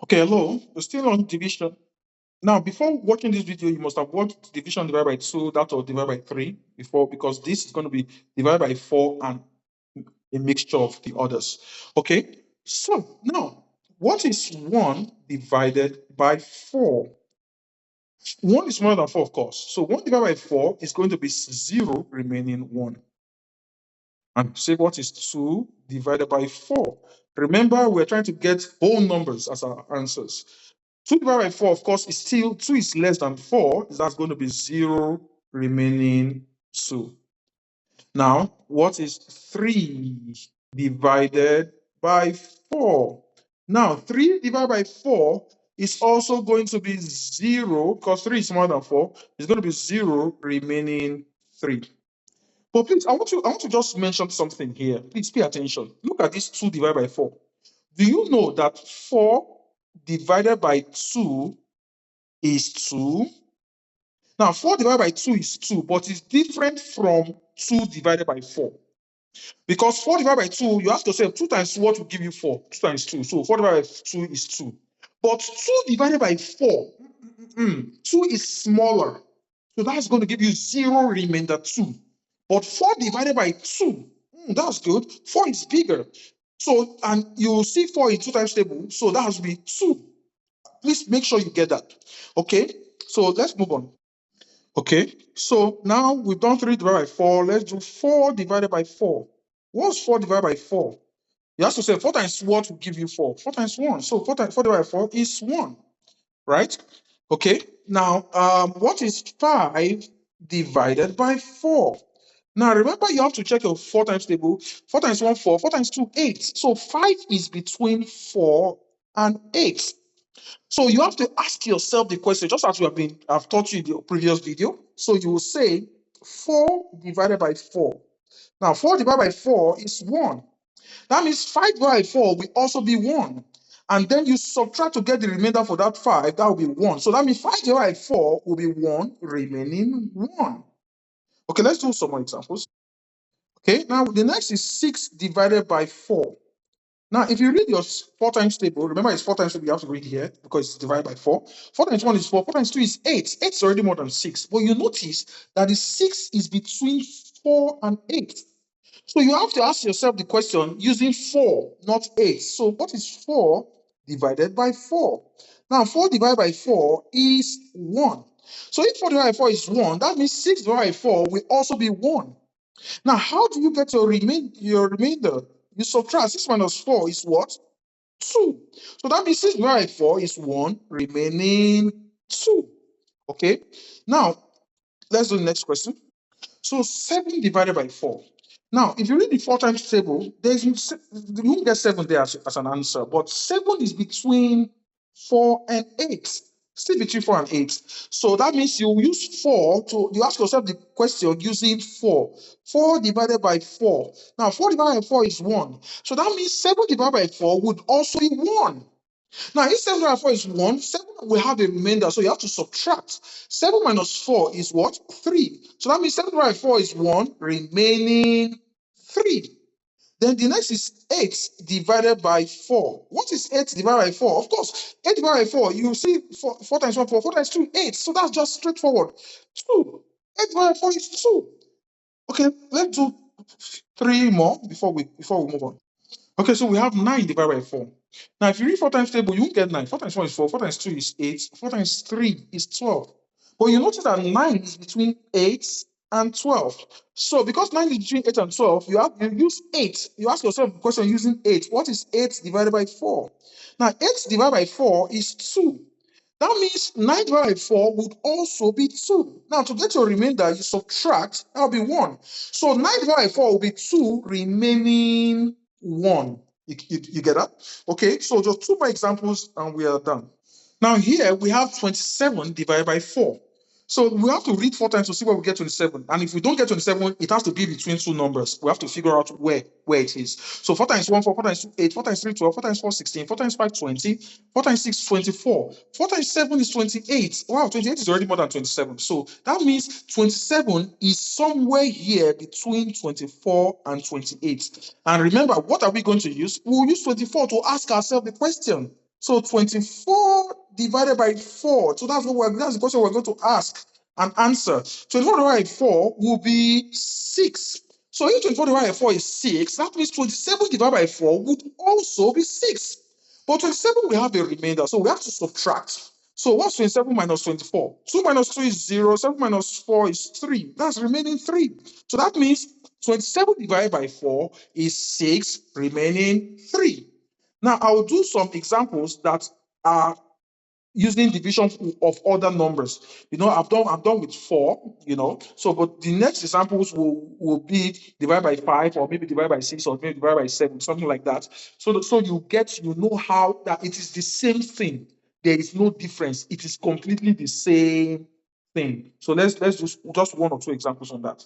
Okay, hello. We're still on division. Now, before watching this video, you must have watched division divided by 2, that or divided by 3 before, because this is going to be divided by 4 and a mixture of the others. Okay, so now, what is 1 divided by 4? 1 is smaller than 4, of course. So 1 divided by 4 is going to be 0 remaining 1. And say what is 2 divided by 4? Remember, we're trying to get whole numbers as our answers. 2 divided by 4, of course, is still 2 is less than 4. That's going to be 0 remaining 2. Now, what is 3 divided by 4? Now, 3 divided by 4 is also going to be 0, because 3 is smaller than 4. It's going to be 0 remaining 3. But please, I want to just mention something here. Please pay attention. Look at this 2 divided by 4. Do you know that 4 divided by 2 is 2? Now, 4 divided by 2 is 2, but it's different from 2 divided by 4. Because 4 divided by 2, you ask yourself, 2 times what will give you 4? 2 times 2. So 4 divided by 2 is 2. But 2 divided by 4, 2 is smaller. So that's going to give you 0 remainder 2. But 4 divided by 2, that's good. 4 is bigger. So, and you will see 4 in 2 times table. So that has to be 2. Please make sure you get that. Okay, so let's move on. Okay, so now we've done 3 divided by 4. Let's do 4 divided by 4. What's 4 divided by 4? You have to say 4 times what will give you 4? 4 times 1. So 4 divided by 4 is 1, right? Okay, now what is 5 divided by 4? Now remember, you have to check your 4 times table. 4 times 1, 4. 4 times 2, 8. So 5 is between 4 and 8. So you have to ask yourself the question, just as I've taught you in the previous video. So you will say 4 divided by 4. Now 4 divided by 4 is 1. That means 5 divided by 4 will also be 1. And then you subtract to get the remainder for that 5, that will be 1. So that means 5 divided by 4 will be 1 remaining 1. Okay, let's do some more examples. Okay, now the next is 6 divided by 4. Now, if you read your 4 times table, remember it's 4 times table, you have to read here because it's divided by 4. 4 times 1 is 4, 4 times 2 is 8. 8 is already more than 6. But you notice that the 6 is between 4 and 8. So you have to ask yourself the question using 4, not 8. So what is 4 divided by 4? Now, 4 divided by 4 is 1. So if 4 divided by 4 is 1, that means 6 divided by 4 will also be 1. Now, how do you get your remainder? You subtract 6 minus 4 is what? 2. So that means 6 divided by 4 is 1 remaining 2. Okay. Now, let's do the next question. So 7 divided by 4. Now, if you read the 4 times table, you won't get 7 there as an answer, but 7 is between 4 and 8. Still between 4 and 8. So that means you use 4 you ask yourself the question using 4. 4 divided by 4. Now, 4 divided by 4 is 1. So that means 7 divided by 4 would also be 1. Now, if 7 divided by 4 is 1, 7 will have a remainder, so you have to subtract. 7 minus 4 is what? 3. So that means 7 divided by 4 is 1, remaining 3. Then the next is 8 divided by 4. What is 8 divided by 4? Of course, 8 divided by 4, you see 4 times 1, 4, 4 times 2, 8. So that's just straightforward. 2. 8 divided by 4 is 2. Okay, let's do 3 more before we move on. Okay, so we have 9 divided by 4. Now, if you read 4 times table, you won't get 9. 4 times 1 is 4. 4 times 2 is 8. 4 times 3 is 12. But you notice that 9 is between 8 and 12. So because 9 is between 8 and 12, you use 8. You ask yourself the question using 8. What is 8 divided by 4? Now, 8 divided by 4 is 2. That means 9 divided by 4 would also be 2. Now, to get your remainder, you subtract, that will be 1. So 9 divided by 4 will be 2 remaining 1. You get that? Okay, so just 2 more examples and we are done. Now here we have 27 divided by 4. So we have to read 4 times to see where we get 27. And if we don't get 27, it has to be between 2 numbers. We have to figure out where it is. So 4 times 1, 4, 4 times 2, 8, 4 times 3, 12, 4 times 4, 16, 4 times 5, 20, 4 times 6, 24, 4 times 7 is 28. Wow, 28 is already more than 27. So that means 27 is somewhere here between 24 and 28. And remember, what are we going to use? We'll use 24 to ask ourselves the question. So 24 divided by 4. So that's the question we're going to ask and answer. 24 divided by 4 will be 6. So if 24 divided by 4 is 6, that means 27 divided by 4 would also be 6. But 27 will have a remainder, so we have to subtract. So what's 27 minus 24? 2 minus 2 is 0, 7 minus 4 is 3. That's remaining 3. So that means 27 divided by 4 is 6, remaining 3. Now, I'll do some examples that are using division of other numbers. I'm done with 4, So, but the next examples will be divided by 5, or maybe divided by 6, or maybe divided by 7, something like that. So you know how that it is the same thing. There is no difference. It is completely the same thing. So let's just one or two examples on that.